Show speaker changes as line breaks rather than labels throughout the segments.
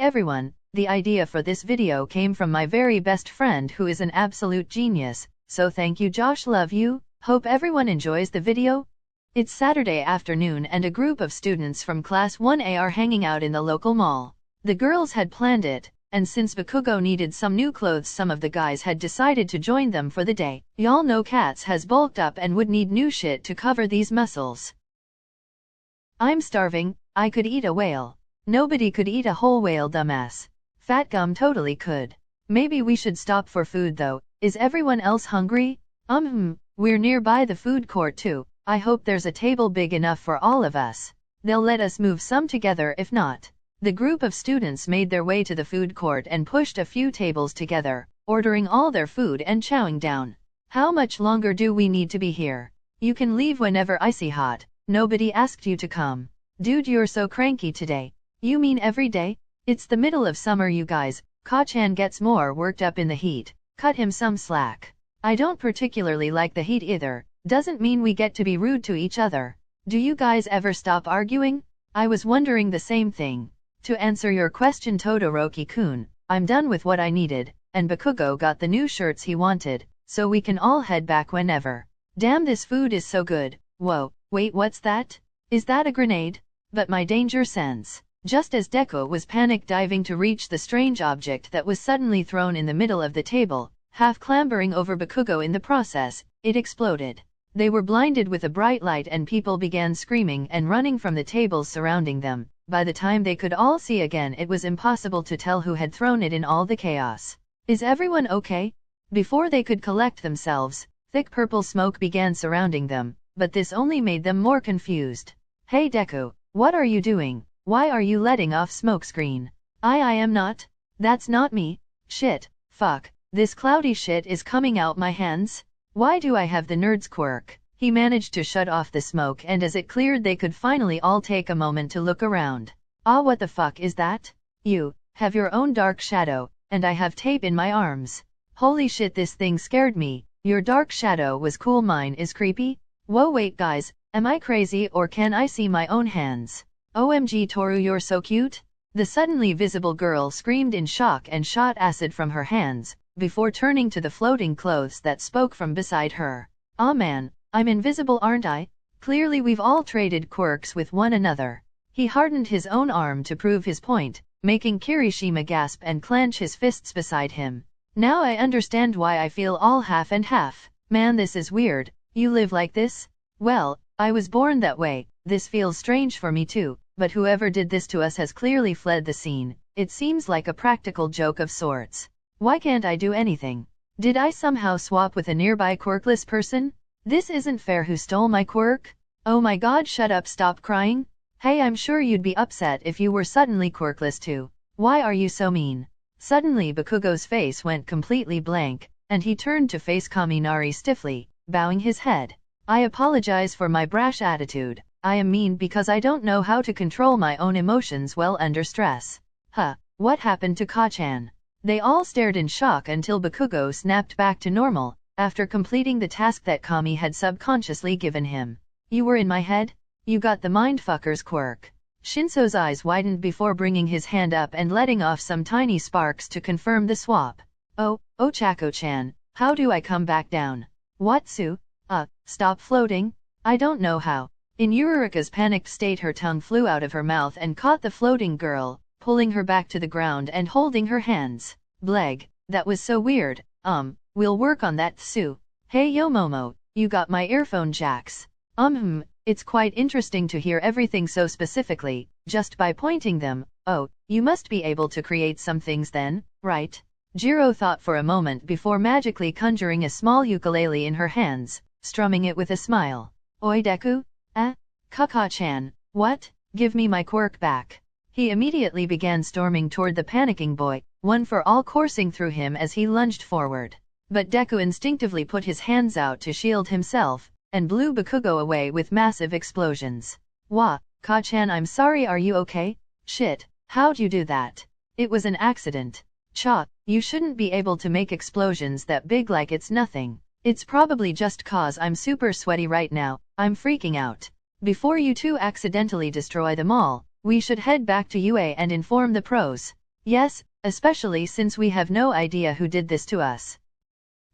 everyone, the idea for this video came from my very best friend who is an absolute genius, so thank you Josh, love you, hope everyone enjoys the video. It's Saturday afternoon and a group of students from Class 1A are hanging out in the local mall. The girls had planned it, and since Bakugo needed some new clothes, some of the guys had decided to join them for the day. Y'all know Cats has bulked up and would need new shit to cover these muscles. I'm starving, I could eat a whale. Nobody could eat a whole whale, dumbass. Fat Gum totally could. Maybe we should stop for food though. Is everyone else hungry? We're nearby the food court too. I hope there's a table big enough for all of us. They'll let us move some together if not. The group of students made their way to the food court and pushed a few tables together, ordering all their food and chowing down. How much longer do we need to be here? You can leave whenever icy hot. Nobody asked you to come. Dude, you're so cranky today. You mean every day? It's the middle of summer, you guys. Ka-chan gets more worked up in the heat. Cut him some slack. I don't particularly like the heat either. Doesn't mean we get to be rude to each other. Do you guys ever stop arguing? I was wondering the same thing. To answer your question, Todoroki-kun, I'm done with what I needed, and Bakugo got the new shirts he wanted, so we can all head back whenever. Damn, this food is so good. Whoa, wait, what's that? Is that a grenade? But my danger sense. Just as Deku was panic diving to reach the strange object that was suddenly thrown in the middle of the table, half clambering over Bakugo in the process, it exploded. They were blinded with a bright light and people began screaming and running from the tables surrounding them. By the time they could all see again, it was impossible to tell who had thrown it in all the chaos. Is everyone okay? Before they could collect themselves, thick purple smoke began surrounding them, but this only made them more confused. Hey Deku, what are you doing? Why are you letting off smokescreen? I am not. That's not me. Shit, fuck, this cloudy shit is coming out my hands. Why do I have the nerd's quirk? He managed to shut off the smoke, and as it cleared they could finally all take a moment to look around. Ah, what the fuck is that? You have your own dark shadow, and I have tape in my arms. Holy shit, this thing scared me. Your dark shadow was cool, mine is creepy. Whoa, wait guys, am I crazy or can I see my own hands? OMG Toru, you're so cute. The suddenly visible girl screamed in shock and shot acid from her hands, before turning to the floating clothes that spoke from beside her. Aw man, I'm invisible, aren't I? Clearly we've all traded quirks with one another. He hardened his own arm to prove his point, making Kirishima gasp and clench his fists beside him. Now I understand why I feel all half and half. Man, this is weird. You live like this? Well, I was born that way. This feels strange for me too, but whoever did this to us has clearly fled the scene. It seems like a practical joke of sorts. Why can't I do anything? Did I somehow swap with a nearby quirkless person? This isn't fair. Who stole my quirk? Oh my god, shut up, stop crying. Hey, I'm sure you'd be upset if you were suddenly quirkless too. Why are you so mean? Suddenly Bakugo's face went completely blank, and he turned to face Kaminari stiffly, bowing his head. I apologize for my brash attitude. I am mean because I don't know how to control my own emotions well under stress. Huh, what happened to Ka-chan? They all stared in shock until Bakugo snapped back to normal, after completing the task that Kami had subconsciously given him. You were in my head? You got the mindfucker's quirk. Shinso's eyes widened before bringing his hand up and letting off some tiny sparks to confirm the swap. Oh Chako-chan, how do I come back down? Watsu? Stop floating? I don't know how. In Yurika's panicked state, her tongue flew out of her mouth and caught the floating girl, pulling her back to the ground and holding her hands. Bleg, that was so weird. We'll work on that, Tsu. Hey yo Momo, you got my earphone jacks. It's quite interesting to hear everything so specifically, just by pointing them. Oh, you must be able to create some things then, right? Jiro thought for a moment before magically conjuring a small ukulele in her hands, strumming it with a smile. Oi Deku? Ka-chan, what? Give me my quirk back. He immediately began storming toward the panicking boy, one for all coursing through him as he lunged forward. But Deku instinctively put his hands out to shield himself, and blew Bakugo away with massive explosions. Wah, Ka-chan, I'm sorry, are you okay? Shit, how'd you do that? It was an accident. Cha, you shouldn't be able to make explosions that big like it's nothing. It's probably just cause I'm super sweaty right now, I'm freaking out. Before you two accidentally destroy them all, we should head back to UA and inform the pros. Yes, especially since we have no idea who did this to us.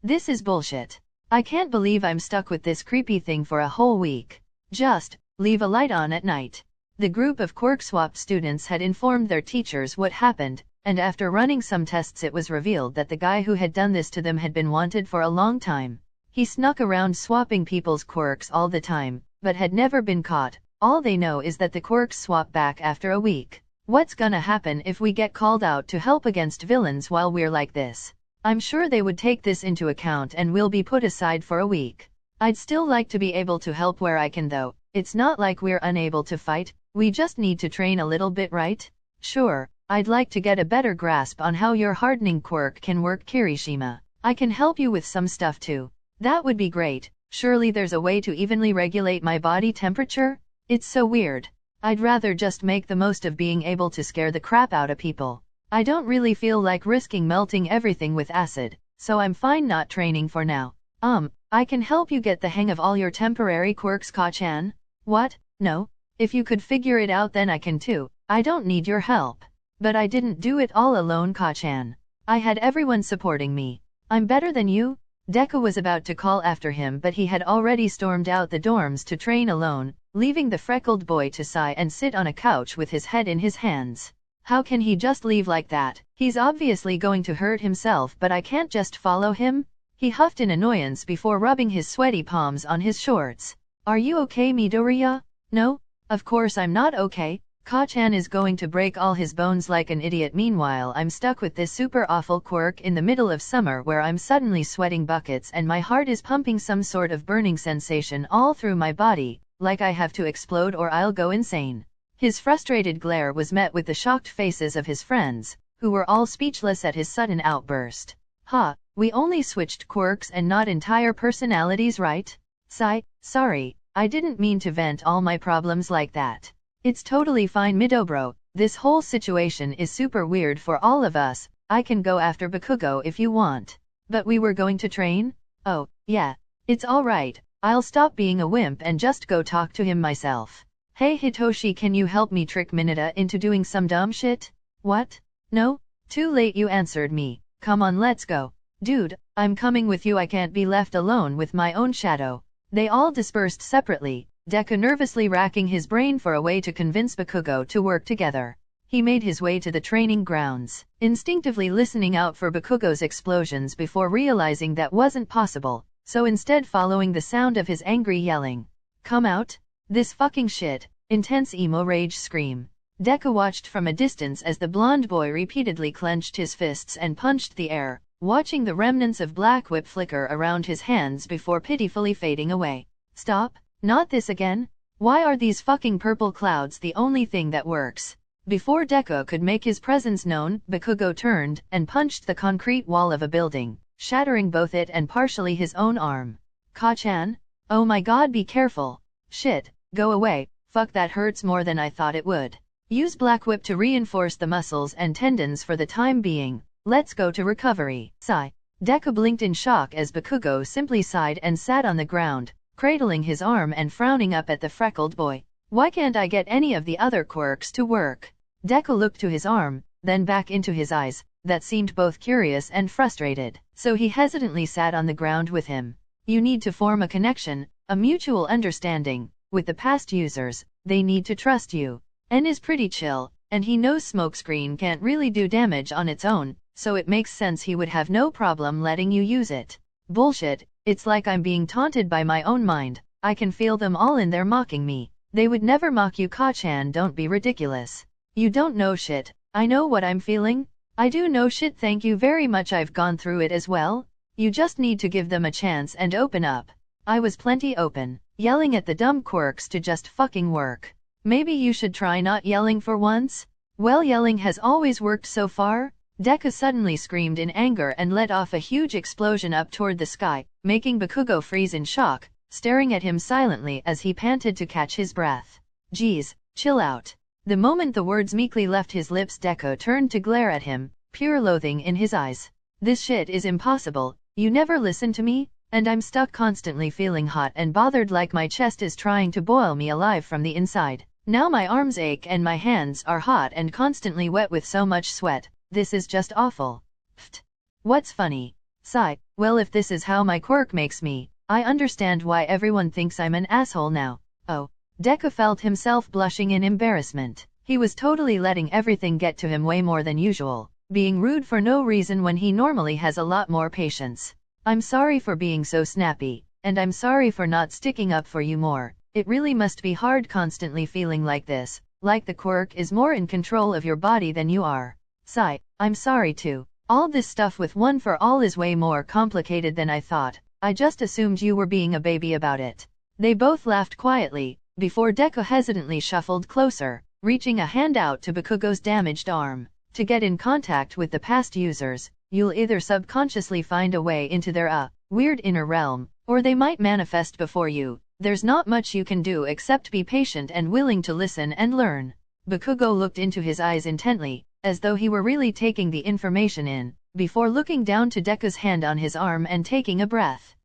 This is bullshit. I can't believe I'm stuck with this creepy thing for a whole week. Just leave a light on at night. The group of quirk swap students had informed their teachers what happened, and after running some tests it was revealed that the guy who had done this to them had been wanted for a long time. He snuck around swapping people's quirks all the time, but had never been caught. All they know is that the quirks swap back after a week. What's gonna happen if we get called out to help against villains while we're like this? I'm sure they would take this into account and will be put aside for a week. I'd still like to be able to help where I can though. It's not like we're unable to fight, we just need to train a little bit, right? Sure, I'd like to get a better grasp on how your hardening quirk can work, Kirishima. I can help you with some stuff too. That would be great. Surely there's a way to evenly regulate my body temperature? It's so weird. I'd rather just make the most of being able to scare the crap out of people. I don't really feel like risking melting everything with acid, so I'm fine not training for now. I can help you get the hang of all your temporary quirks, Ka-chan. What? No? If you could figure it out then I can too. I don't need your help. But I didn't do it all alone, Ka-chan. I had everyone supporting me. I'm better than you? Deku was about to call after him but he had already stormed out the dorms to train alone, leaving the freckled boy to sigh and sit on a couch with his head in his hands. How can he just leave like that? He's obviously going to hurt himself, but I can't just follow him? He huffed in annoyance before rubbing his sweaty palms on his shorts. Are you okay, Midoriya? No? Of course I'm not okay. Ka-chan is going to break all his bones like an idiot. Meanwhile I'm stuck with this super awful quirk in the middle of summer where I'm suddenly sweating buckets and my heart is pumping some sort of burning sensation all through my body, like I have to explode or I'll go insane. His frustrated glare was met with the shocked faces of his friends, who were all speechless at his sudden outburst. Ha, we only switched quirks and not entire personalities, right? Sorry, I didn't mean to vent all my problems like that. It's totally fine, Midobro. This whole situation is super weird for all of us. I can go after Bakugo if you want. But we were going to train? Oh, yeah. It's alright. I'll stop being a wimp and just go talk to him myself. Hey Hitoshi, can you help me trick Mineta into doing some dumb shit? What? No? Too late, you answered me. Come on, let's go. Dude, I'm coming with you. I can't be left alone with my own shadow. They all dispersed separately, Deku nervously racking his brain for a way to convince Bakugo to work together. He made his way to the training grounds, instinctively listening out for Bakugo's explosions before realizing that wasn't possible, so instead following the sound of his angry yelling. Come out? This fucking shit! Intense emo rage scream. Deku watched from a distance as the blonde boy repeatedly clenched his fists and punched the air, watching the remnants of black whip flicker around his hands before pitifully fading away. Stop! Not this again! Why are these fucking purple clouds the only thing that works? Before Deku could make his presence known, Bakugo turned and punched the concrete wall of a building, shattering both it and partially his own arm. Ka-chan? Oh my god, be careful! Shit, go away, fuck, that hurts more than I thought it would. Use Black Whip to reinforce the muscles and tendons for the time being. Let's go to recovery. Sigh. Deku blinked in shock as Bakugo simply sighed and sat on the ground, cradling his arm and frowning up at the freckled boy. Why can't I get any of the other quirks to work? Deku looked to his arm, then back into his eyes, that seemed both curious and frustrated, so he hesitantly sat on the ground with him. You need to form a connection, a mutual understanding, with the past users. They need to trust you. N is pretty chill, and he knows Smokescreen can't really do damage on its own, so it makes sense he would have no problem letting you use it. Bullshit, it's like I'm being taunted by my own mind. I can feel them all in there mocking me. They would never mock you, Ka-chan, don't be ridiculous. You don't know shit. I know what I'm feeling. I do know shit, thank you very much, I've gone through it as well. You just need to give them a chance and open up. I was plenty open, yelling at the dumb quirks to just fucking work. Maybe you should try not yelling for once? Well, yelling has always worked so far. Deku suddenly screamed in anger and let off a huge explosion up toward the sky, making Bakugo freeze in shock, staring at him silently as he panted to catch his breath. Geez, chill out. The moment the words meekly left his lips, Deku turned to glare at him, pure loathing in his eyes. This shit is impossible. You never listen to me, and I'm stuck constantly feeling hot and bothered, like my chest is trying to boil me alive from the inside. Now my arms ache and my hands are hot and constantly wet with so much sweat. this is just awful. Pfft. What's funny? Sigh, well if this is how my quirk makes me, I understand why everyone thinks I'm an asshole now. Oh. Deku felt himself blushing in embarrassment. He was totally letting everything get to him way more than usual, being rude for no reason when he normally has a lot more patience. I'm sorry for being so snappy, and I'm sorry for not sticking up for you more. It really must be hard constantly feeling like this, like the quirk is more in control of your body than you are. Sigh, I'm sorry too. All this stuff with one for all is way more complicated than I thought. I just assumed you were being a baby about it. They both laughed quietly, before Deku hesitantly shuffled closer, reaching a hand out to Bakugo's damaged arm. To get in contact with the past users, you'll either subconsciously find a way into their weird inner realm, or they might manifest before you. There's not much you can do except be patient and willing to listen and learn. Bakugo looked into his eyes intently, as though he were really taking the information in, before looking down to Deku's hand on his arm and taking a breath.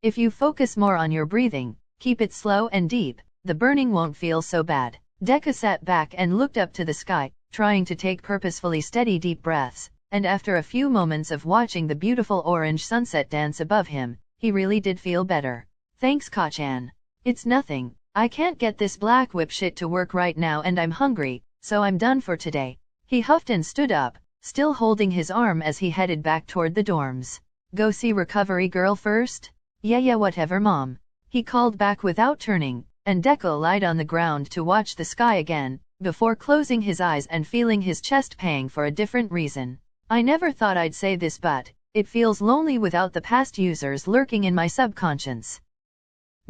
If you focus more on your breathing, keep it slow and deep, the burning won't feel so bad. Deku sat back and looked up to the sky, trying to take purposefully steady deep breaths, and after a few moments of watching the beautiful orange sunset dance above him, he really did feel better. Thanks Kacchan. It's nothing, I can't get this black whip shit to work right now and I'm hungry, so I'm done for today. He huffed and stood up, still holding his arm as he headed back toward the dorms. Go see Recovery Girl first? Yeah whatever mom. He called back without turning, and Deku lied on the ground to watch the sky again, before closing his eyes and feeling his chest pang for a different reason. I never thought I'd say this but, it feels lonely without the past users lurking in my subconscious.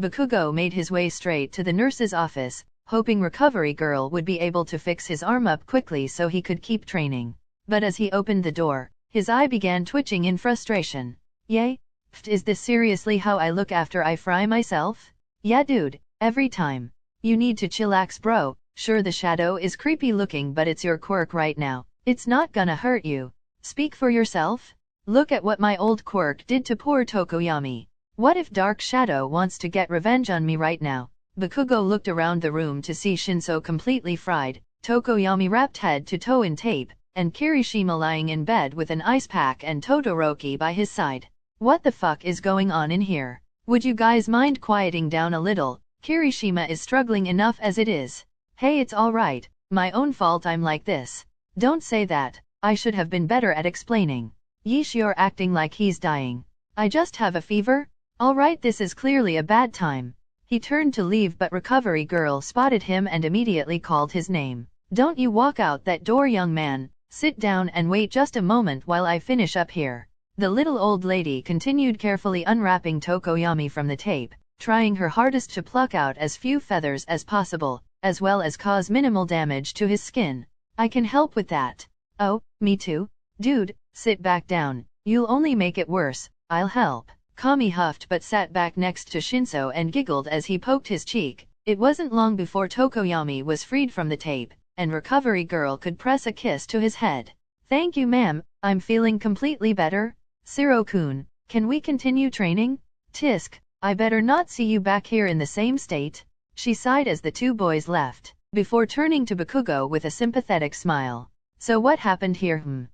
Bakugo made his way straight to the nurse's office, hoping Recovery Girl would be able to fix his arm up quickly so he could keep training. But as he opened the door, his eye began twitching in frustration. Yay? Is this seriously how I look after I fry myself? Yeah dude, every time. You need to chillax bro, sure the shadow is creepy looking but it's your quirk right now, it's not gonna hurt you. Speak for yourself? Look at what my old quirk did to poor Tokoyami. What if Dark Shadow wants to get revenge on me right now? Bakugo looked around the room to see Shinso completely fried, Tokoyami wrapped head to toe in tape, and Kirishima lying in bed with an ice pack and Todoroki by his side. What the fuck is going on in here? Would you guys mind quieting down a little? Kirishima is struggling enough as it is. Hey it's alright, my own fault I'm like this. Don't say that, I should have been better at explaining. Yeesh you're acting like he's dying. I just have a fever? Alright this is clearly a bad time. He turned to leave but Recovery Girl spotted him and immediately called his name. Don't you walk out that door young man, sit down and wait just a moment while I finish up here. The little old lady continued carefully unwrapping Tokoyami from the tape, trying her hardest to pluck out as few feathers as possible, as well as cause minimal damage to his skin. I can help with that. Oh, me too? Dude, sit back down, you'll only make it worse, I'll help. Kami huffed but sat back next to Shinso and giggled as he poked his cheek. It wasn't long before Tokoyami was freed from the tape, and Recovery Girl could press a kiss to his head. Thank you ma'am, I'm feeling completely better. Siro-kun, can we continue training? Tisk, I better not see you back here in the same state. She sighed as the two boys left, before turning to Bakugo with a sympathetic smile. So what happened here?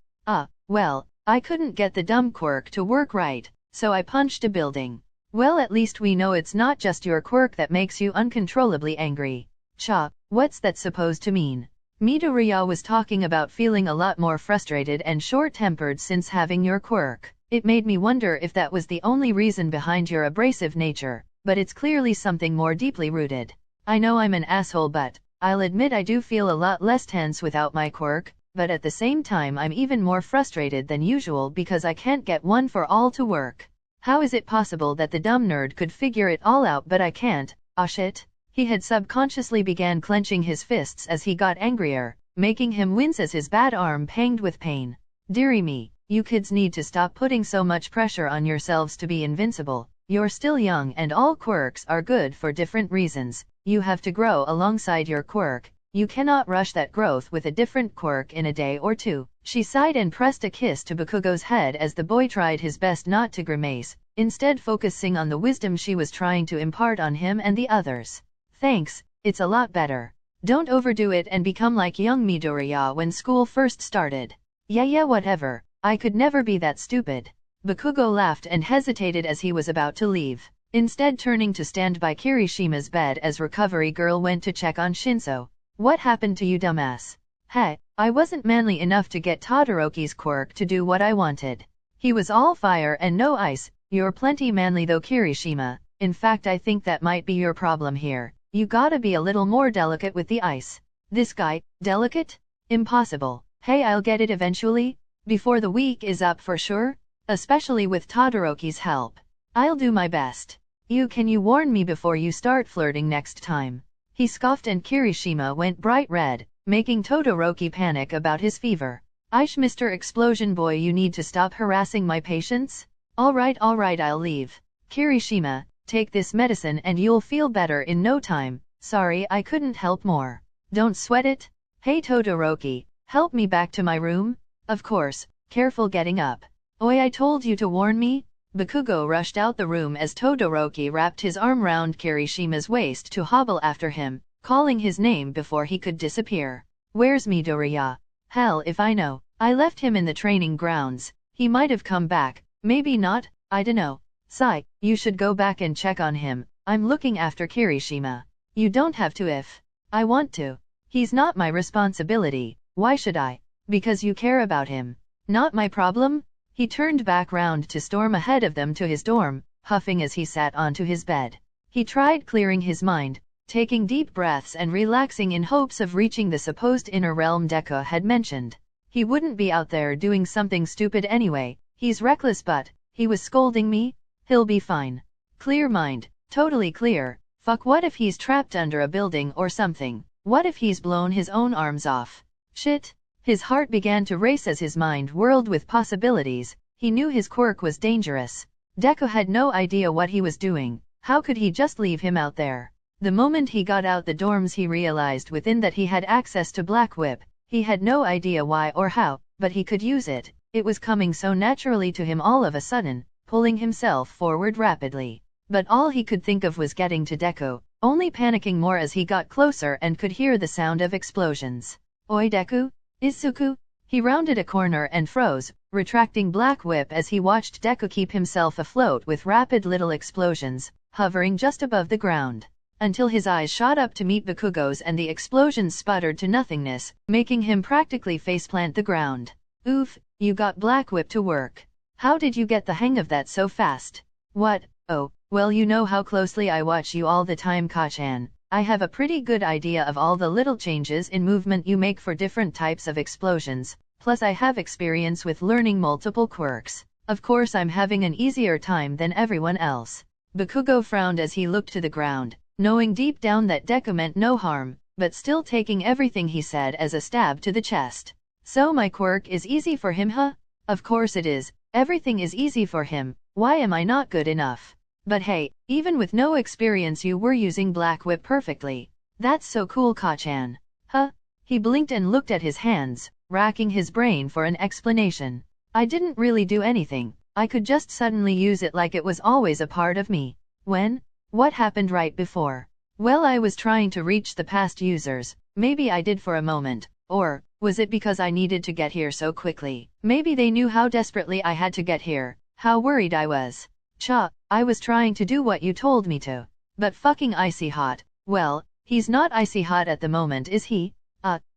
Well, I couldn't get the dumb quirk to work right, so I punched a building. Well at least we know it's not just your quirk that makes you uncontrollably angry. Cha, what's that supposed to mean? Midoriya was talking about feeling a lot more frustrated and short-tempered since having your quirk. It made me wonder if that was the only reason behind your abrasive nature, but it's clearly something more deeply rooted. I know I'm an asshole but, I'll admit I do feel a lot less tense without my quirk, but at the same time I'm even more frustrated than usual because I can't get one for all to work. How is it possible that the dumb nerd could figure it all out but I can't? Ah shit. He had subconsciously began clenching his fists as he got angrier, making him wince as his bad arm panged with pain. Dearie me, you kids need to stop putting so much pressure on yourselves to be invincible. You're still young and all quirks are good for different reasons. You have to grow alongside your quirk. You cannot rush that growth with a different quirk in a day or two. She sighed and pressed a kiss to Bakugo's head as the boy tried his best not to grimace, instead focusing on the wisdom she was trying to impart on him and the others. Thanks, it's a lot better. Don't overdo it and become like young Midoriya when school first started. Yeah, whatever. I could never be that stupid. Bakugo laughed and hesitated as he was about to leave, instead turning to stand by Kirishima's bed as Recovery Girl went to check on Shinso. What happened to you, dumbass? Hey, I wasn't manly enough to get Todoroki's quirk to do what I wanted. He was all fire and no ice. You're plenty manly though, Kirishima. In fact, I think that might be your problem here. You gotta be a little more delicate with the ice. This guy, delicate? Impossible. Hey, I'll get it eventually. Before the week is up for sure. Especially with Todoroki's help. I'll do my best. Can you warn me before you start flirting next time? He scoffed and Kirishima went bright red, making Todoroki panic about his fever. Aish, Mr. Explosion Boy, you need to stop harassing my patients? Alright, I'll leave. Kirishima, take this medicine and you'll feel better in no time. Sorry, I couldn't help more. Don't sweat it. Hey Todoroki, help me back to my room? Of course, careful getting up. Oi, I told you to warn me? Bakugo rushed out the room as Todoroki wrapped his arm round Kirishima's waist to hobble after him, calling his name before he could disappear. Where's Midoriya? Hell if I know. I left him in the training grounds. He might have come back, maybe not, I dunno. Sai, you should go back and check on him. I'm looking after Kirishima. You don't have to if I want to. He's not my responsibility. Why should I? Because you care about him. Not my problem? He turned back round to storm ahead of them to his dorm, huffing as he sat onto his bed. He tried clearing his mind, taking deep breaths and relaxing in hopes of reaching the supposed inner realm Deku had mentioned. He wouldn't be out there doing something stupid anyway. He's reckless, but he was scolding me? He'll be fine. Clear mind, totally clear. Fuck, what if he's trapped under a building or something? What if he's blown his own arms off? Shit. His heart began to race as his mind whirled with possibilities. He knew his quirk was dangerous. Deku had no idea what he was doing. How could he just leave him out there? The moment he got out the dorms, he realized within that he had access to Black Whip. He had no idea why or how, but he could use it. It was coming so naturally to him all of a sudden, pulling himself forward rapidly. But all he could think of was getting to Deku, only panicking more as he got closer and could hear the sound of explosions. Oi Deku? Izuku? He rounded a corner and froze, retracting Black Whip as he watched Deku keep himself afloat with rapid little explosions, hovering just above the ground, until his eyes shot up to meet Bakugo's and the explosions sputtered to nothingness, making him practically faceplant the ground. Oof, you got Black Whip to work. How did you get the hang of that so fast? What? Oh, well, you know how closely I watch you all the time, Kachan. I have a pretty good idea of all the little changes in movement you make for different types of explosions, plus I have experience with learning multiple quirks. Of course I'm having an easier time than everyone else. Bakugo frowned as he looked to the ground, knowing deep down that Deku meant no harm, but still taking everything he said as a stab to the chest. So my quirk is easy for him, huh? Of course it is. Everything is easy for him. Why am I not good enough? But hey, even with no experience you were using Black Whip perfectly. That's so cool, Kachan. Huh? He blinked and looked at his hands, racking his brain for an explanation. I didn't really do anything. I could just suddenly use it like it was always a part of me. When? What happened right before? Well, I was trying to reach the past users. Maybe I did for a moment. Or was it because I needed to get here so quickly? Maybe they knew how desperately I had to get here, how worried I was. Cha, I was trying to do what you told me to. But fucking icy hot. Well, he's not icy hot at the moment, is he?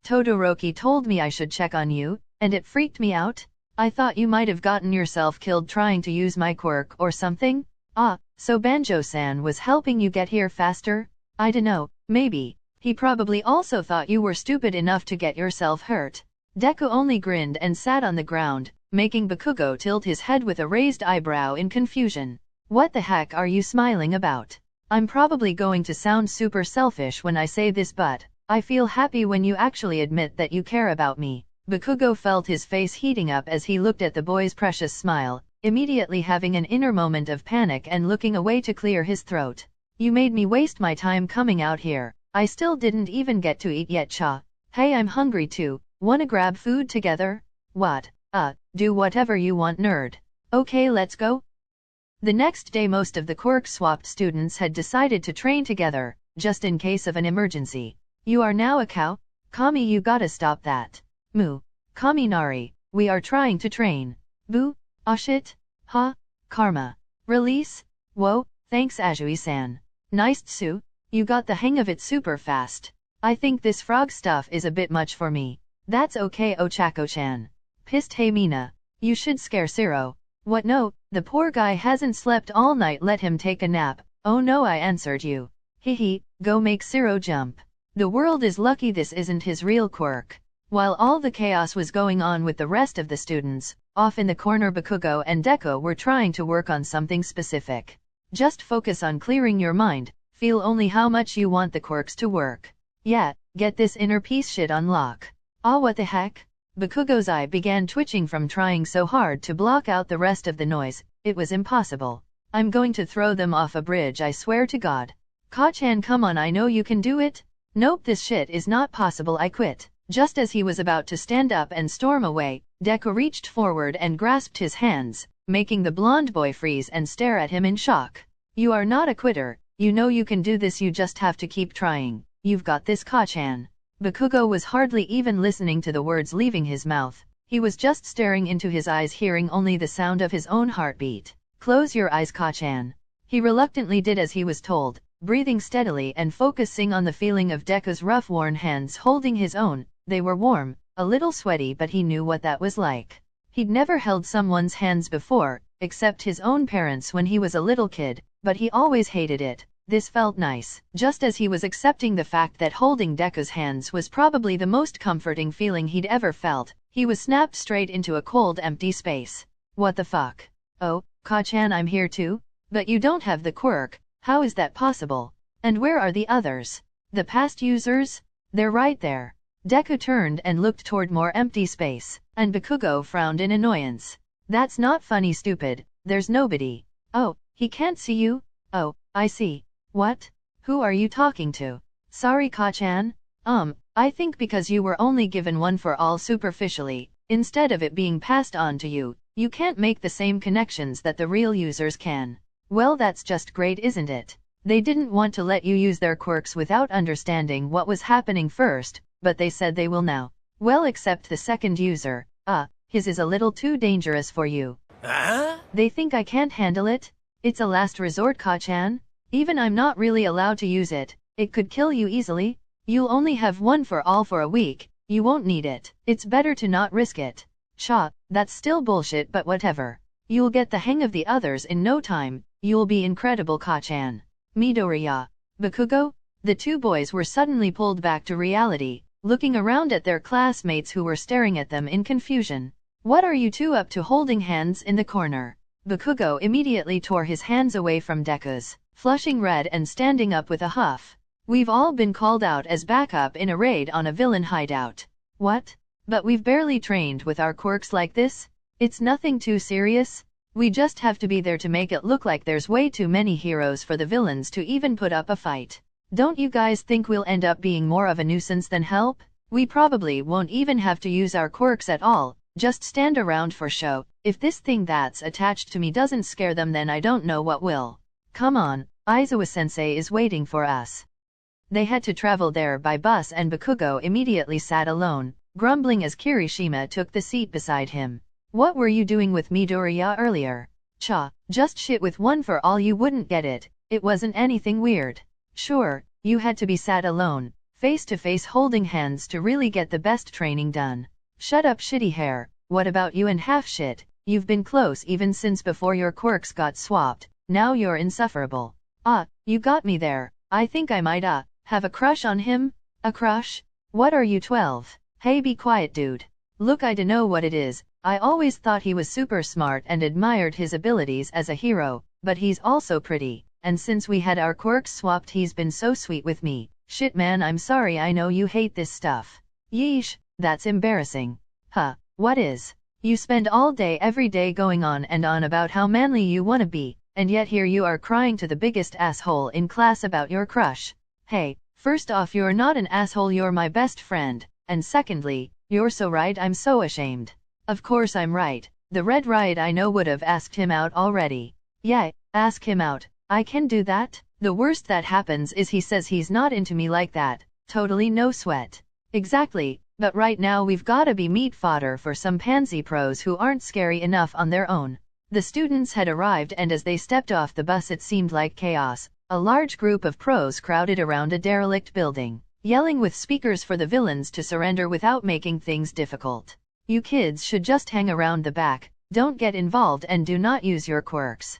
Todoroki told me I should check on you, and it freaked me out. I thought you might have gotten yourself killed trying to use my quirk or something? So Banjo-san was helping you get here faster? I dunno, maybe. He probably also thought you were stupid enough to get yourself hurt. Deku only grinned and sat on the ground, making Bakugo tilt his head with a raised eyebrow in confusion. What the heck are you smiling about? I'm probably going to sound super selfish when I say this, but I feel happy when you actually admit that you care about me. Bakugo felt his face heating up as he looked at the boy's precious smile, immediately having an inner moment of panic and looking away to clear his throat. You made me waste my time coming out here. I still didn't even get to eat yet, Cha. Hey, I'm hungry too. Wanna grab food together? What? Do whatever you want, nerd. Okay, let's go. The next day most of the quirk-swapped students had decided to train together, just in case of an emergency. You are now a cow? Kami, you gotta stop that. Moo. Kaminari, We are trying to train. Boo? Aw shit? Ha? Karma. Release? Whoa, thanks Ajui-san. Nice Tsu, you got the hang of it super fast. I think this frog stuff is a bit much for me. That's okay Ochako-chan. Pissed hey Mina. You should scare Siro. What no, the poor guy hasn't slept all night, let him take a nap. Oh no, I answered you. Hehe, go make Siro jump. The world is lucky this isn't his real quirk. While all the chaos was going on with the rest of the students, off in the corner Bakugo and Deku were trying to work on something specific. Just focus on clearing your mind, feel only how much you want the quirks to work. Yeah, get this inner peace shit on lock. Ah what the heck? Bakugo's eye began twitching from trying so hard to block out the rest of the noise. It was impossible. I'm going to throw them off a bridge, I swear to God. Ka-chan, come on, I know you can do it. Nope, this shit is not possible, I quit. Just as he was about to stand up and storm away, Deku reached forward and grasped his hands, making the blonde boy freeze and stare at him in shock. You are not a quitter, you know you can do this, you just have to keep trying. You've got this, Ka-chan. Bakugo was hardly even listening to the words leaving his mouth. He was just staring into his eyes, hearing only the sound of his own heartbeat. Close your eyes, Ka-chan. He reluctantly did as he was told, breathing steadily and focusing on the feeling of Deku's rough worn hands holding his own. They were warm, a little sweaty, but he knew what that was like. He'd never held someone's hands before, except his own parents when he was a little kid, but he always hated it. This felt nice. Just as he was accepting the fact that holding Deku's hands was probably the most comforting feeling he'd ever felt, he was snapped straight into a cold, empty space. What the fuck? Oh, Ka-chan, I'm here too? But you don't have the quirk, how is that possible? And where are the others? The past users? They're right there. Deku turned and looked toward more empty space, and Bakugo frowned in annoyance. That's not funny, stupid, there's nobody. Oh, he can't see you? Oh, I see. What? Who are you talking to? Sorry, Ka-chan? I think because you were only given one for all superficially, instead of it being passed on to you, you can't make the same connections that the real users can. Well, that's just great, isn't it? They didn't want to let you use their quirks without understanding what was happening first, but they said they will now. Well, except the second user. His is a little too dangerous for you. They think I can't handle it? It's a last resort, Ka-chan. Even I'm not really allowed to use it. It could kill you easily. You'll only have one for all for a week. You won't need it. It's better to not risk it. Cha, that's still bullshit, but whatever. You'll get the hang of the others in no time. You'll be incredible, Ka-chan. Midoriya. Bakugo? The two boys were suddenly pulled back to reality, looking around at their classmates who were staring at them in confusion. What are you two up to, holding hands in the corner? Bakugo immediately tore his hands away from Deku's, flushing red and standing up with a huff. We've all been called out as backup in a raid on a villain hideout. What? But we've barely trained with our quirks like this? It's nothing too serious. We just have to be there to make it look like there's way too many heroes for the villains to even put up a fight. Don't you guys think we'll end up being more of a nuisance than help? We probably won't even have to use our quirks at all, just stand around for show. If this thing that's attached to me doesn't scare them, then I don't know what will. Come on, Aizawa-sensei is waiting for us. They had to travel there by bus, and Bakugo immediately sat alone, grumbling as Kirishima took the seat beside him. What were you doing with Midoriya earlier? Cha, just shit with one for all, you wouldn't get it. It wasn't anything weird. Sure, you had to be sat alone, face to face holding hands to really get the best training done. Shut up, shitty hair. What about you and half shit? You've been close even since before your quirks got swapped. Now you're insufferable. You got me there. I think I might have a crush on him? A crush? What are you, 12? Hey, be quiet, dude. Look, I dunno what it is. I always thought he was super smart and admired his abilities as a hero, but he's also pretty, and since we had our quirks swapped he's been so sweet with me. Shit man, I'm sorry, I know you hate this stuff. Yeesh, that's embarrassing. What is? You spend all day every day going on and on about how manly you wanna be, and yet here you are crying to the biggest asshole in class about your crush. Hey, first off, you're not an asshole, you're my best friend, and secondly, you're so right, I'm so ashamed. Of course I'm right. The Red Riot I know would have asked him out already. Yeah, ask him out. I can do that. The worst that happens is he says he's not into me like that. Totally no sweat. Exactly, But right now we've gotta be meat fodder for some pansy pros who aren't scary enough on their own. The students had arrived, and as they stepped off the bus it seemed like chaos. A large group of pros crowded around a derelict building, yelling with speakers for the villains to surrender without making things difficult. You kids should just hang around the back, don't get involved, and do not use your quirks.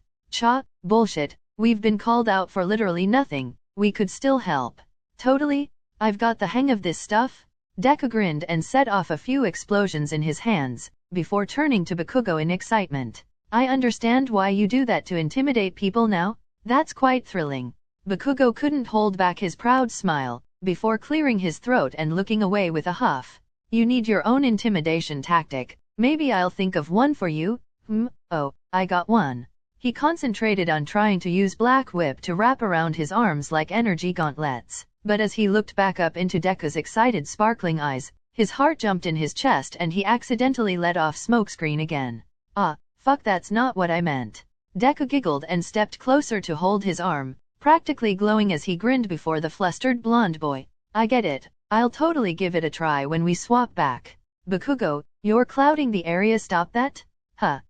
Bullshit, we've been called out for literally nothing, we could still help. Totally, I've got the hang of this stuff. Deku grinned and set off a few explosions in his hands, before turning to Bakugo in excitement. I understand why you do that to intimidate people now, that's quite thrilling. Bakugo couldn't hold back his proud smile, before clearing his throat and looking away with a huff. You need your own intimidation tactic, maybe I'll think of one for you. Oh, I got one. He concentrated on trying to use Black Whip to wrap around his arms like energy gauntlets, but as he looked back up into Deku's excited sparkling eyes, his heart jumped in his chest and he accidentally let off smokescreen again. Fuck, that's not what I meant. Deku giggled and stepped closer to hold his arm, practically glowing as he grinned before the flustered blonde boy. I get it, I'll totally give it a try when we swap back. Bakugo, you're clouding the area, stop that?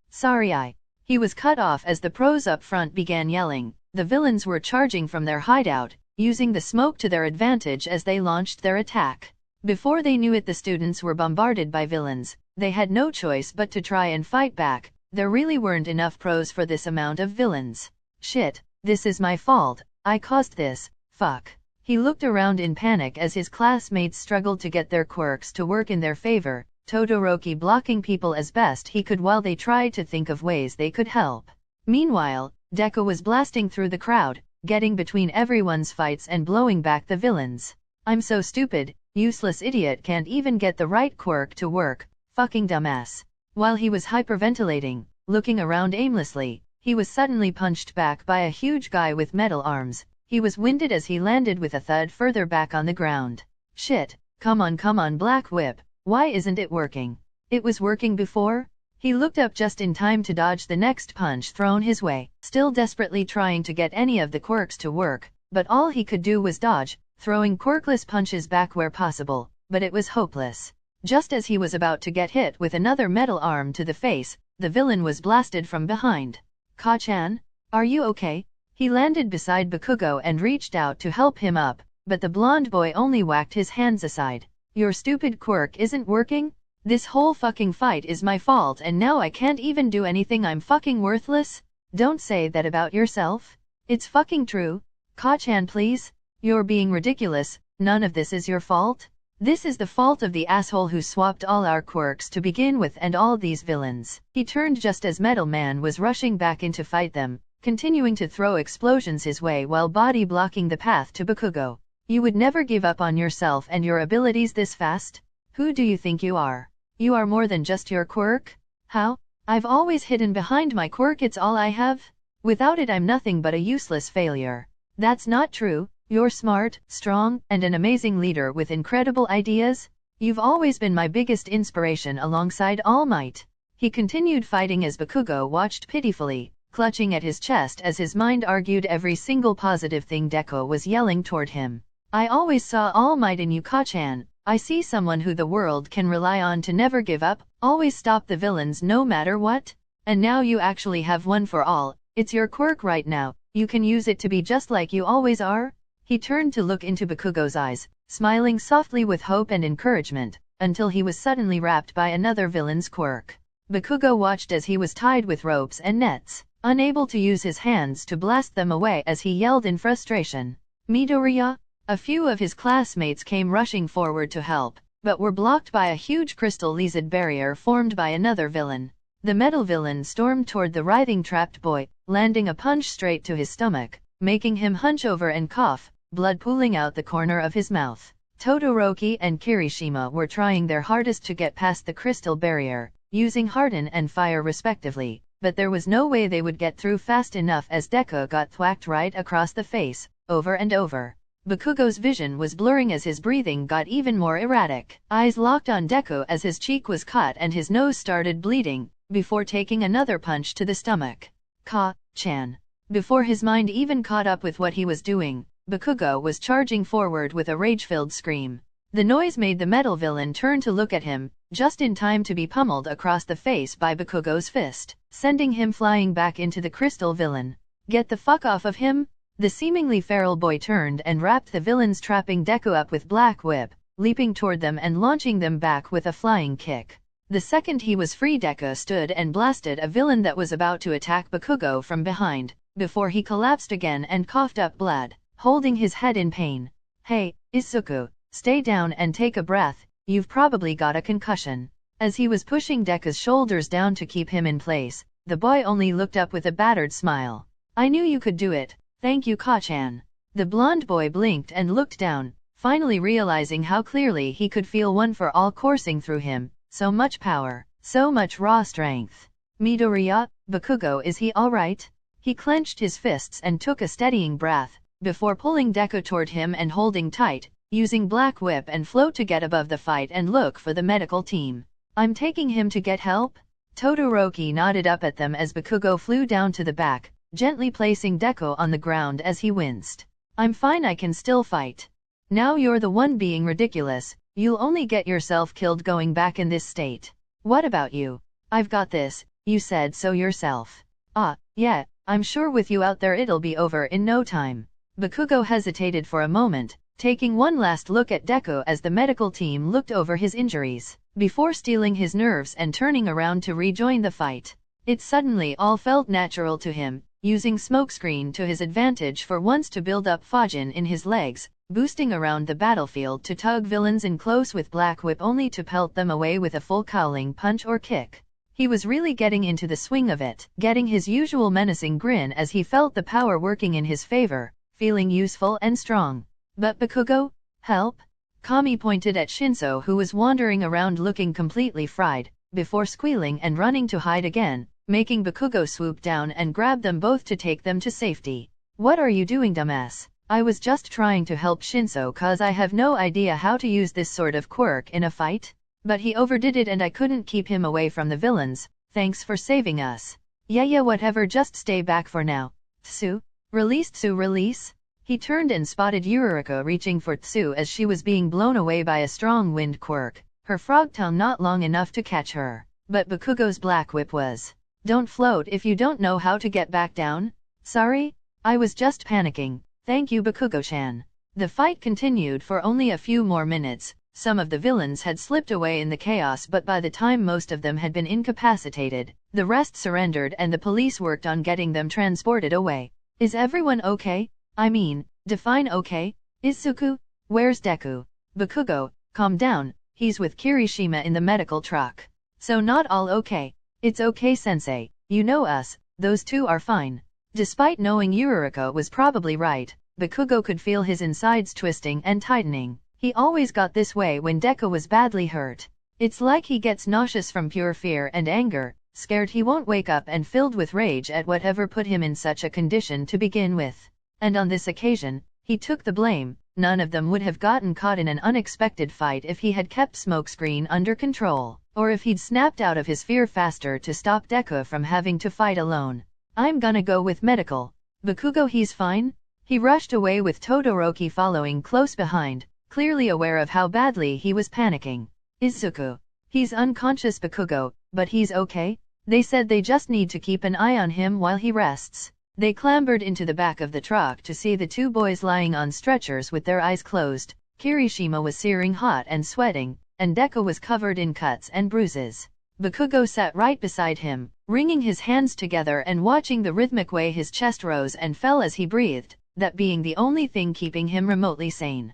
Sorry. He was cut off as the pros up front began yelling. The villains were charging from their hideout, using the smoke to their advantage as they launched their attack. Before they knew it, the students were bombarded by villains. They had no choice but to try and fight back. There really weren't enough pros for this amount of villains. Shit, this is my fault, I caused this, fuck. He looked around in panic as his classmates struggled to get their quirks to work in their favor, Todoroki blocking people as best he could while they tried to think of ways they could help. Meanwhile, Deku was blasting through the crowd, getting between everyone's fights and blowing back the villains. I'm so stupid, useless idiot, can't even get the right quirk to work, fucking dumbass. While he was hyperventilating, looking around aimlessly, he was suddenly punched back by a huge guy with metal arms. He was winded as he landed with a thud further back on the ground. Shit, come on Black Whip, why isn't it working? It was working before? He looked up just in time to dodge the next punch thrown his way, still desperately trying to get any of the quirks to work, but all he could do was dodge, throwing quirkless punches back where possible, but it was hopeless. Just as he was about to get hit with another metal arm to the face, the villain was blasted from behind. Ka-chan? Are you okay? He landed beside Bakugo and reached out to help him up, but the blonde boy only whacked his hands aside. Your stupid quirk isn't working? This whole fucking fight is my fault and now I can't even do anything, I'm fucking worthless? Don't say that about yourself. It's fucking true. Ka-chan, please? You're being ridiculous, none of this is your fault. This is the fault of the asshole who swapped all our quirks to begin with and all these villains. He turned just as Metal Man was rushing back in to fight them, continuing to throw explosions his way while body blocking the path to Bakugo. You would never give up on yourself and your abilities this fast? Who do you think you are? You are more than just your quirk? How? I've always hidden behind my quirk, it's all I have? Without it I'm nothing but a useless failure. That's not true. You're smart, strong, and an amazing leader with incredible ideas. You've always been my biggest inspiration alongside All Might. He continued fighting as Bakugo watched pitifully, clutching at his chest as his mind argued every single positive thing Deku was yelling toward him. I always saw All Might in you, Ka-chan. I see someone who the world can rely on to never give up, always stop the villains no matter what. And now you actually have one for all. It's your quirk right now. You can use it to be just like you always are. He turned to look into Bakugo's eyes, smiling softly with hope and encouragement, until he was suddenly wrapped by another villain's quirk. Bakugo watched as he was tied with ropes and nets, unable to use his hands to blast them away as he yelled in frustration. Midoriya? A few of his classmates came rushing forward to help, but were blocked by a huge crystal lizard barrier formed by another villain. The metal villain stormed toward the writhing trapped boy, landing a punch straight to his stomach, making him hunch over and cough, blood pooling out the corner of his mouth. Todoroki and Kirishima were trying their hardest to get past the crystal barrier, using Harden and Fire respectively, but there was no way they would get through fast enough as Deku got thwacked right across the face, over and over. Bakugo's vision was blurring as his breathing got even more erratic. Eyes locked on Deku as his cheek was cut and his nose started bleeding, before taking another punch to the stomach. Ka-chan. Before his mind even caught up with what he was doing, Bakugo was charging forward with a rage-filled scream. The noise made the metal villain turn to look at him, just in time to be pummeled across the face by Bakugo's fist, sending him flying back into the crystal villain. Get the fuck off of him! The seemingly feral boy turned and wrapped the villains, trapping Deku up with Black Whip, leaping toward them and launching them back with a flying kick. The second he was free, Deku stood and blasted a villain that was about to attack Bakugo from behind, before he collapsed again and coughed up blood, holding his head in pain. Hey, Izuku, stay down and take a breath, you've probably got a concussion. As he was pushing Deku's shoulders down to keep him in place, the boy only looked up with a battered smile. I knew you could do it, thank you, Ka-chan. The blonde boy blinked and looked down, finally realizing how clearly he could feel one for all coursing through him. So much power, so much raw strength. Midoriya, Bakugo, is he alright? He clenched his fists and took a steadying breath, before pulling Deku toward him and holding tight, using Black Whip and Float to get above the fight and look for the medical team. I'm taking him to get help? Todoroki nodded up at them as Bakugo flew down to the back, gently placing Deku on the ground as he winced. I'm fine, I can still fight. Now you're the one being ridiculous, you'll only get yourself killed going back in this state. What about you? I've got this, you said so yourself. Ah, yeah, I'm sure with you out there it'll be over in no time. Bakugo hesitated for a moment, taking one last look at Deku as the medical team looked over his injuries, before steeling his nerves and turning around to rejoin the fight. It suddenly all felt natural to him, using smokescreen to his advantage for once to build up Fajin in his legs, boosting around the battlefield to tug villains in close with Black Whip only to pelt them away with a full cowling punch or kick. He was really getting into the swing of it, getting his usual menacing grin as he felt the power working in his favor, feeling useful and strong. But Bakugo? Help? Kami pointed at Shinso, who was wandering around looking completely fried, before squealing and running to hide again, making Bakugo swoop down and grab them both to take them to safety. What are you doing, dumbass? I was just trying to help Shinso cause I have no idea how to use this sort of quirk in a fight. But he overdid it and I couldn't keep him away from the villains. Thanks for saving us. Yeah, whatever, just stay back for now. Tsu? Release Tsu, release? He turned and spotted Yuriko reaching for Tsu as she was being blown away by a strong wind quirk, her frog tongue not long enough to catch her. But Bakugo's Black Whip was. Don't float if you don't know how to get back down. Sorry? I was just panicking. Thank you, Bakugo-chan. The fight continued for only a few more minutes. Some of the villains had slipped away in the chaos, but by the time most of them had been incapacitated, the rest surrendered and the police worked on getting them transported away. Is everyone okay? I mean, define okay? Izuku? Where's Deku? Bakugo, calm down, he's with Kirishima in the medical truck. So not all okay. It's okay, sensei, you know us, those two are fine. Despite knowing Yuriko was probably right, Bakugo could feel his insides twisting and tightening. He always got this way when Deku was badly hurt. It's like he gets nauseous from pure fear and anger, scared he won't wake up and filled with rage at whatever put him in such a condition to begin with. And on this occasion, he took the blame. None of them would have gotten caught in an unexpected fight if he had kept Smokescreen under control, or if he'd snapped out of his fear faster to stop Deku from having to fight alone. I'm gonna go with medical. Bakugo, he's fine? He rushed away with Todoroki following close behind, clearly aware of how badly he was panicking. Izuku. He's unconscious, Bakugo, but he's okay? They said they just need to keep an eye on him while he rests. They clambered into the back of the truck to see the two boys lying on stretchers with their eyes closed. Kirishima was searing hot and sweating, and Deku was covered in cuts and bruises. Bakugo sat right beside him, wringing his hands together and watching the rhythmic way his chest rose and fell as he breathed, that being the only thing keeping him remotely sane.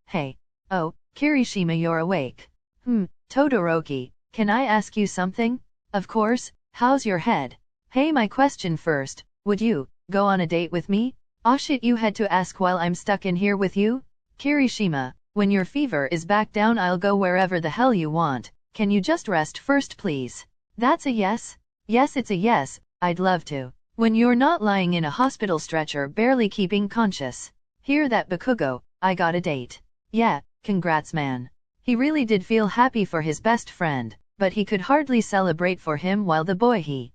Hey. Oh, Kirishima, you're awake. Todoroki, can I ask you something? Of course, how's your head? Hey, my question first, would you go on a date with me? Aw shit, you had to ask while I'm stuck in here with you? Kirishima, when your fever is back down I'll go wherever the hell you want. Can you just rest first please? That's a yes? Yes, it's a yes, I'd love to. When you're not lying in a hospital stretcher barely keeping conscious. Hear that, Bakugo, I got a date. Yeah, congrats man. He really did feel happy for his best friend, but he could hardly celebrate for him while the boy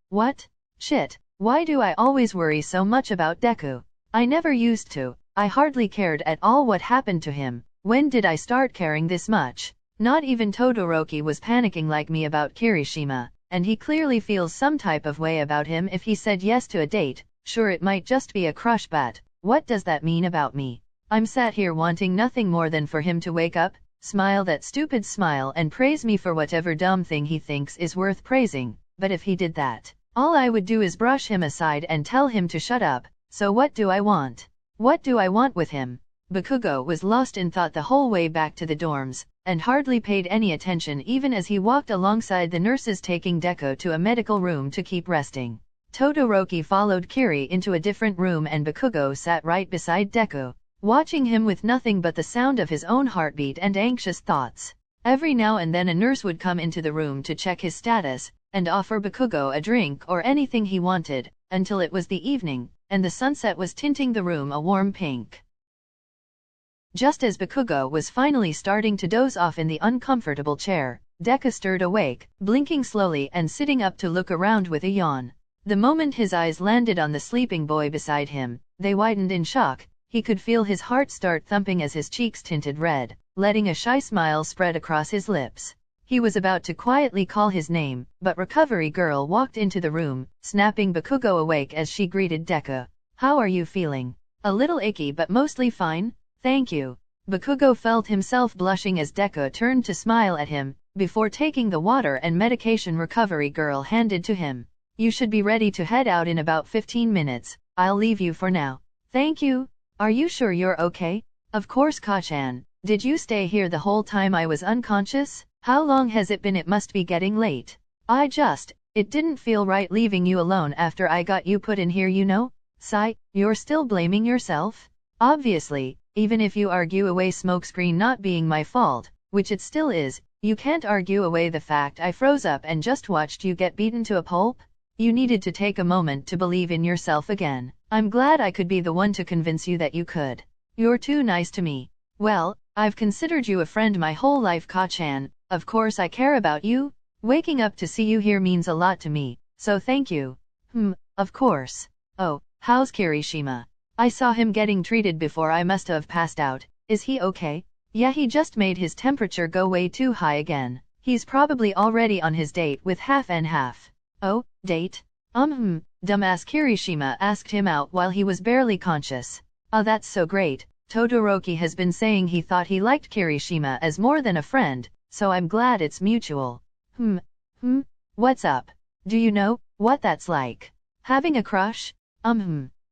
what? Shit, why do I always worry so much about Deku? I never used to, I hardly cared at all what happened to him. When did I start caring this much? Not even Todoroki was panicking like me about Kirishima, and he clearly feels some type of way about him if he said yes to a date. Sure, it might just be a crush, but what does that mean about me? I'm sat here wanting nothing more than for him to wake up, smile that stupid smile and praise me for whatever dumb thing he thinks is worth praising. But if he did that, all I would do is brush him aside and tell him to shut up. So what do I want? What do I want with him? Bakugo was lost in thought the whole way back to the dorms, and hardly paid any attention even as he walked alongside the nurses taking Deku to a medical room to keep resting. Todoroki followed Kiri into a different room and Bakugo sat right beside Deku, watching him with nothing but the sound of his own heartbeat and anxious thoughts. Every now and then a nurse would come into the room to check his status, and offer Bakugo a drink or anything he wanted, until it was the evening, and the sunset was tinting the room a warm pink. Just as Bakugo was finally starting to doze off in the uncomfortable chair, Deku stirred awake, blinking slowly and sitting up to look around with a yawn. The moment his eyes landed on the sleeping boy beside him, they widened in shock. He could feel his heart start thumping as his cheeks tinted red, letting a shy smile spread across his lips. He was about to quietly call his name, but Recovery Girl walked into the room, snapping Bakugo awake as she greeted Deku. "How are you feeling?" "A little achy but mostly fine, thank you." Bakugo felt himself blushing as Deku turned to smile at him, before taking the water and medication Recovery Girl handed to him. "You should be ready to head out in about 15 minutes, I'll leave you for now." "Thank you. Are you sure you're okay?" "Of course, Ka-chan. Did you stay here the whole time I was unconscious? How long has it been? It must be getting late." It didn't feel right leaving you alone after I got you put in here, you know." "Sigh, you're still blaming yourself?" "Obviously, even if you argue away Smokescreen not being my fault, which it still is, you can't argue away the fact I froze up and just watched you get beaten to a pulp. You needed to take a moment to believe in yourself again. I'm glad I could be the one to convince you that you could. You're too nice to me." "Well, I've considered you a friend my whole life, Ka-chan. Of course I care about you. Waking up to see you here means a lot to me, so thank you." Of course. "Oh, how's Kirishima? I saw him getting treated before. I must have passed out. Is he okay?" "Yeah, he just made his temperature go way too high again. He's probably already on his date with half and half." "Oh, date?" Dumbass Kirishima asked him out while he was barely conscious. "Oh, that's so great. Todoroki has been saying he thought he liked Kirishima as more than a friend, so I'm glad it's mutual." What's up? Do you know what that's like? Having a crush?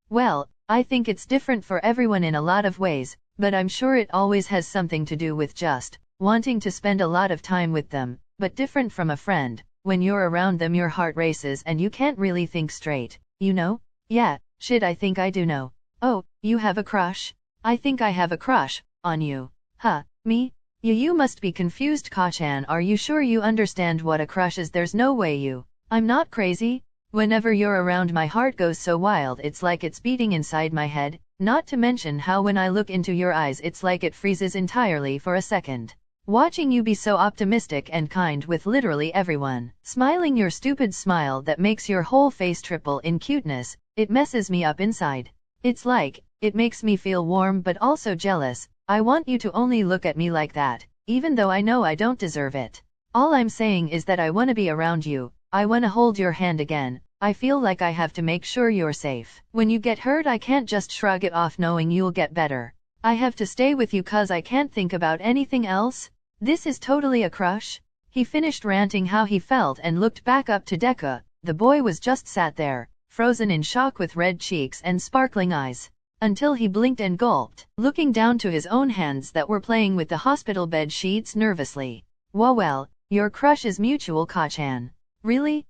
Well, I think it's different for everyone in a lot of ways, but I'm sure it always has something to do with just wanting to spend a lot of time with them, but different from a friend. When you're around them your heart races and you can't really think straight, you know? Yeah, shit, I think I do know. "Oh, you have a crush?" "I think I have a crush on you." "Huh, me? You must be confused, Ka-chan. Are you sure you understand what a crush is? There's no way you..." "I'm not crazy. Whenever you're around my heart goes so wild it's like it's beating inside my head, not to mention how when I look into your eyes it's like it freezes entirely for a second. Watching you be so optimistic and kind with literally everyone, smiling your stupid smile that makes your whole face triple in cuteness, it messes me up inside. It's like, it makes me feel warm but also jealous. I want you to only look at me like that, even though I know I don't deserve it. All I'm saying is that I want to be around you, I want to hold your hand again. I feel like I have to make sure you're safe. When you get hurt I can't just shrug it off knowing you'll get better. I have to stay with you 'cause I can't think about anything else." "This is totally a crush?" He finished ranting how he felt and looked back up to Deku. The boy was just sat there, frozen in shock with red cheeks and sparkling eyes, until he blinked and gulped, looking down to his own hands that were playing with the hospital bed sheets nervously. Well, your crush is mutual, Ka-chan." "Really?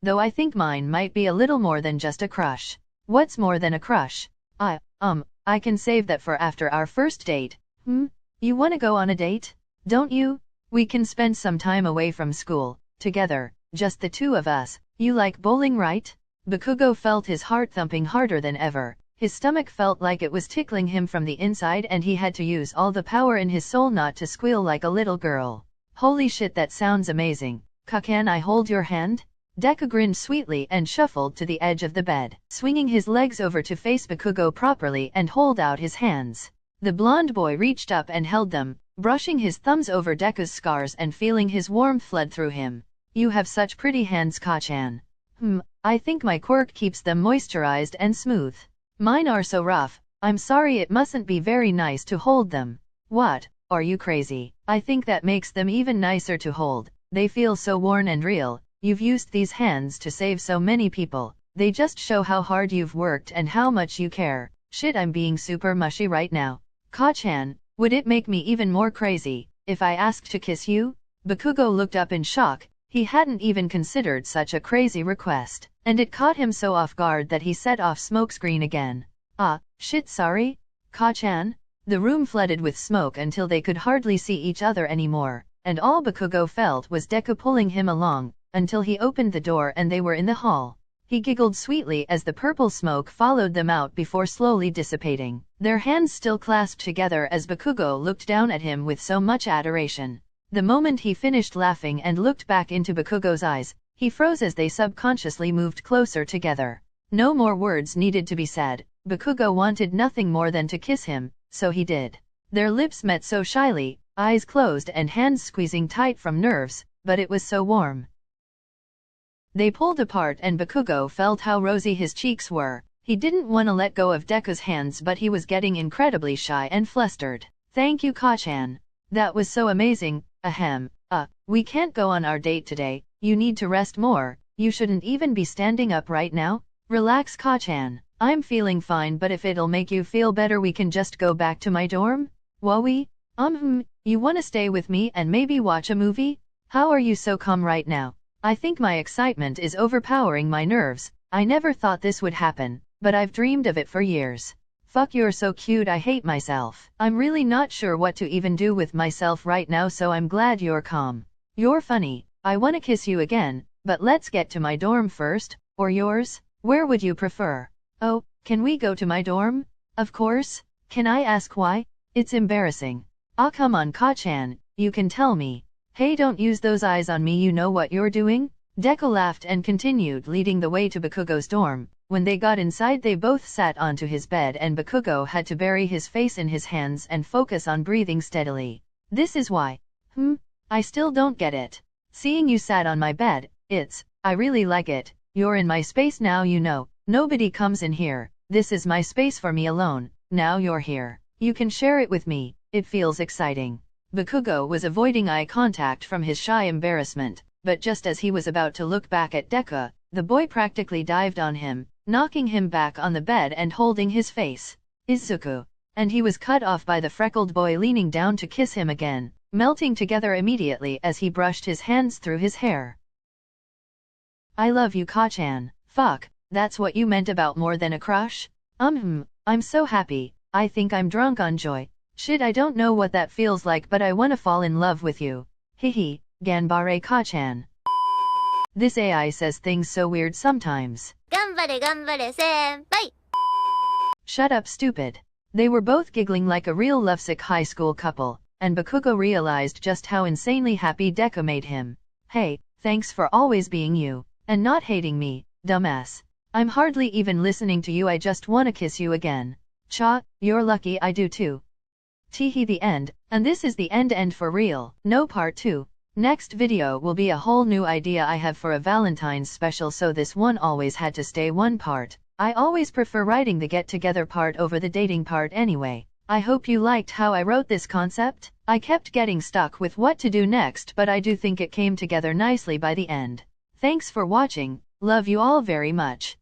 Though I think mine might be a little more than just a crush." "What's more than a crush?" I can save that for after our first date." You wanna go on a date? Don't you? We can spend some time away from school, together, just the two of us. You like bowling, right?" Bakugo felt his heart thumping harder than ever. His stomach felt like it was tickling him from the inside and he had to use all the power in his soul not to squeal like a little girl. "Holy shit, that sounds amazing. Can I hold your hand?" Deku grinned sweetly and shuffled to the edge of the bed, swinging his legs over to face Bakugo properly and hold out his hands. The blonde boy reached up and held them, brushing his thumbs over Deku's scars and feeling his warmth flood through him. You have such pretty hands, Ka-chan. I think my quirk keeps them moisturized and smooth. Mine are so rough. I'm sorry, it mustn't be very nice to hold them. What? Are you crazy? I think that makes them even nicer to hold. They feel so worn and real. You've used these hands to save so many people. They just show how hard you've worked and how much you care. Shit, I'm being super mushy right now. Ka-chan, would it make me even more crazy if I asked to kiss you? Bakugo looked up in shock. He hadn't even considered such a crazy request, and it caught him so off guard that he set off smokescreen again. Ah, shit, sorry? Ka-chan? The room flooded with smoke until they could hardly see each other anymore, and all Bakugo felt was Deku pulling him along, until he opened the door and they were in the hall. He giggled sweetly as the purple smoke followed them out before slowly dissipating, their hands still clasped together as Bakugo looked down at him with so much adoration. The moment he finished laughing and looked back into Bakugo's eyes, he froze as they subconsciously moved closer together. No more words needed to be said. Bakugo wanted nothing more than to kiss him, so he did. Their lips met so shyly, eyes closed and hands squeezing tight from nerves, but it was so warm. They pulled apart and Bakugo felt how rosy his cheeks were. He didn't want to let go of Deku's hands, but he was getting incredibly shy and flustered. Thank you, Ka-chan. That was so amazing. Ahem. We can't go on our date today. You need to rest more. You shouldn't even be standing up right now. Relax, Ka-chan. I'm feeling fine, but if it'll make you feel better, we can just go back to my dorm? Wowie? You wanna stay with me and maybe watch a movie? How are you so calm right now? I think my excitement is overpowering my nerves. I never thought this would happen, but I've dreamed of it for years. Fuck, you're so cute, I hate myself. I'm really not sure what to even do with myself right now, so I'm glad you're calm. You're funny. I wanna kiss you again, but let's get to my dorm first, or yours? Where would you prefer? Oh, can we go to my dorm? Of course. Can I ask why? It's embarrassing. Ah, come on, Ka-chan, you can tell me. Hey, don't use those eyes on me, you know what you're doing? Deku laughed and continued leading the way to Bakugo's dorm. When they got inside, they both sat onto his bed and Bakugo had to bury his face in his hands and focus on breathing steadily. This is why. I still don't get it. Seeing you sat on my bed, I really like it. You're in my space now, you know. Nobody comes in here. This is my space for me alone. Now you're here. You can share it with me. It feels exciting. Bakugo was avoiding eye contact from his shy embarrassment, but just as he was about to look back at Deku, the boy practically dived on him, knocking him back on the bed and holding his face. Izuku. And he was cut off by the freckled boy leaning down to kiss him again, melting together immediately as he brushed his hands through his hair. I love you, Ka-chan. Fuck, that's what you meant about more than a crush? I'm so happy. I think I'm drunk on joy. Shit, I don't know what that feels like, but I wanna fall in love with you. Hihi, Ganbare Ka-chan. This AI says things so weird sometimes.
Ganbare ganbare senpai.
Shut up, stupid. They were both giggling like a real lovesick high school couple, and Bakugo realized just how insanely happy Deku made him. Hey, thanks for always being you, and not hating me, dumbass. I'm hardly even listening to you, I just wanna kiss you again. Cha, you're lucky I do too. Teehee, the end, and this is the end for real. No part 2. Next video will be a whole new idea I have for a Valentine's special, so this one always had to stay one part. I always prefer writing the get-together part over the dating part anyway. I hope you liked how I wrote this concept. I kept getting stuck with what to do next, but I do think it came together nicely by the end. Thanks for watching. Love you all very much.